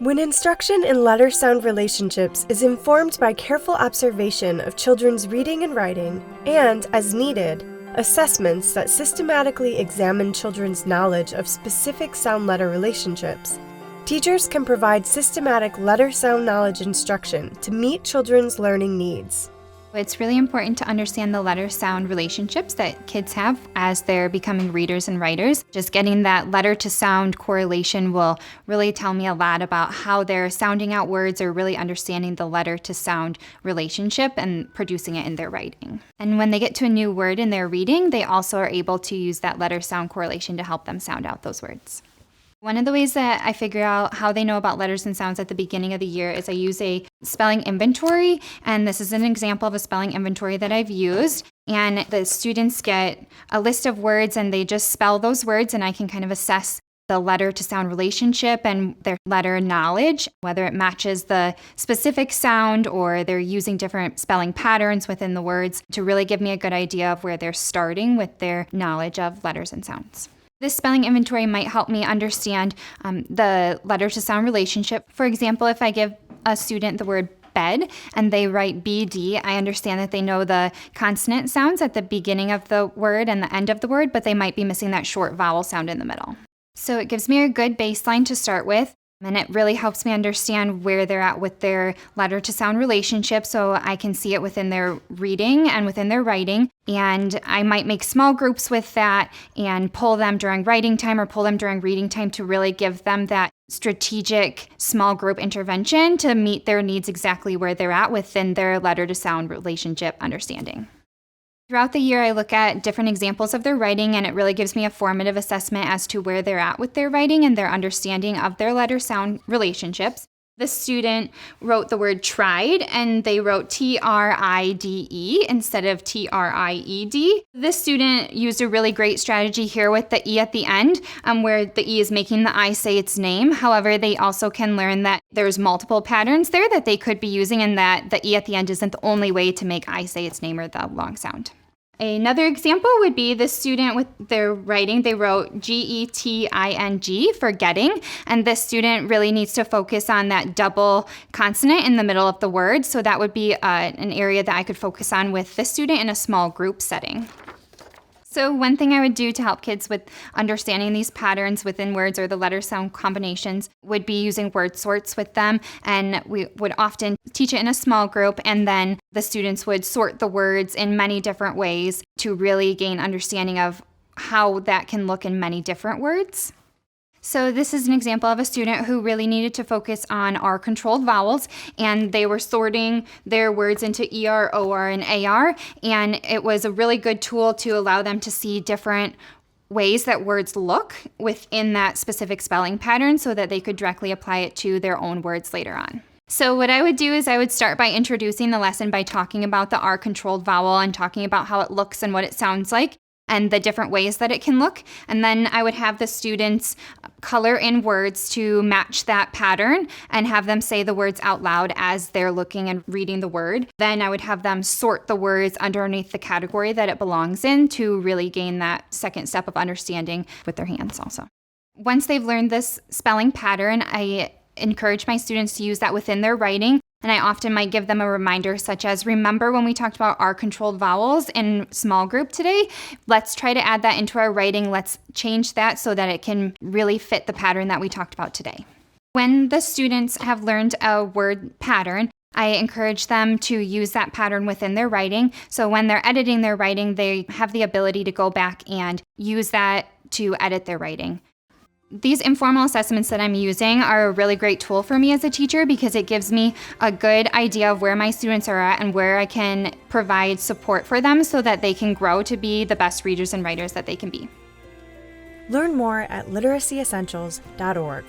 When instruction in letter-sound relationships is informed by careful observation of children's reading and writing, and, as needed, assessments that systematically examine children's knowledge of specific sound-letter relationships, teachers can provide systematic letter-sound knowledge instruction to meet children's learning needs. It's really important to understand the letter-sound relationships that kids have as they're becoming readers and writers. Just getting that letter-to-sound correlation will really tell me a lot about how they're sounding out words or really understanding the letter-to-sound relationship and producing it in their writing. And when they get to a new word in their reading, they also are able to use that letter-sound correlation to help them sound out those words. One of the ways that I figure out how they know about letters and sounds at the beginning of the year is I use a spelling inventory, and this is an example of a spelling inventory that I've used. And the students get a list of words and they just spell those words, and I can kind of assess the letter to sound relationship and their letter knowledge, whether it matches the specific sound or they're using different spelling patterns within the words to really give me a good idea of where they're starting with their knowledge of letters and sounds. This spelling inventory might help me understand the letter-to-sound relationship. For example, if I give a student the word bed and they write BD, I understand that they know the consonant sounds at the beginning of the word and the end of the word, but they might be missing that short vowel sound in the middle. So it gives me a good baseline to start with. And it really helps me understand where they're at with their letter-to-sound relationship so I can see it within their reading and within their writing. And I might make small groups with that and pull them during writing time or pull them during reading time to really give them that strategic small group intervention to meet their needs exactly where they're at within their letter-to-sound relationship understanding. Throughout the year, I look at different examples of their writing, and it really gives me a formative assessment as to where they're at with their writing and their understanding of their letter-sound relationships. The student wrote the word tried, and they wrote TRIDE instead of TRIED. This student used a really great strategy here with the E at the end, where the E is making the I say its name. However, they also can learn that there's multiple patterns there that they could be using, and that the E at the end isn't the only way to make I say its name or the long sound. Another example would be the student with their writing. They wrote GETING for getting, and this student really needs to focus on that double consonant in the middle of the word. So that would be an area that I could focus on with this student in a small group setting. So one thing I would do to help kids with understanding these patterns within words or the letter sound combinations would be using word sorts with them. And we would often teach it in a small group, and then the students would sort the words in many different ways to really gain understanding of how that can look in many different words. So this is an example of a student who really needed to focus on R-controlled vowels, and they were sorting their words into ER, OR, and AR, and it was a really good tool to allow them to see different ways that words look within that specific spelling pattern so that they could directly apply it to their own words later on. So what I would do is I would start by introducing the lesson by talking about the R-controlled vowel and talking about how it looks and what it sounds like, and the different ways that it can look. And then I would have the students color in words to match that pattern and have them say the words out loud as they're looking and reading the word. Then I would have them sort the words underneath the category that it belongs in to really gain that second step of understanding with their hands also. Once they've learned this spelling pattern, I encourage my students to use that within their writing. And I often might give them a reminder such as, remember when we talked about R-controlled vowels in small group today? Let's try to add that into our writing. Let's change that so that it can really fit the pattern that we talked about today. When the students have learned a word pattern, I encourage them to use that pattern within their writing. So when they're editing their writing, they have the ability to go back and use that to edit their writing. These informal assessments that I'm using are a really great tool for me as a teacher because it gives me a good idea of where my students are at and where I can provide support for them so that they can grow to be the best readers and writers that they can be. Learn more at literacyessentials.org.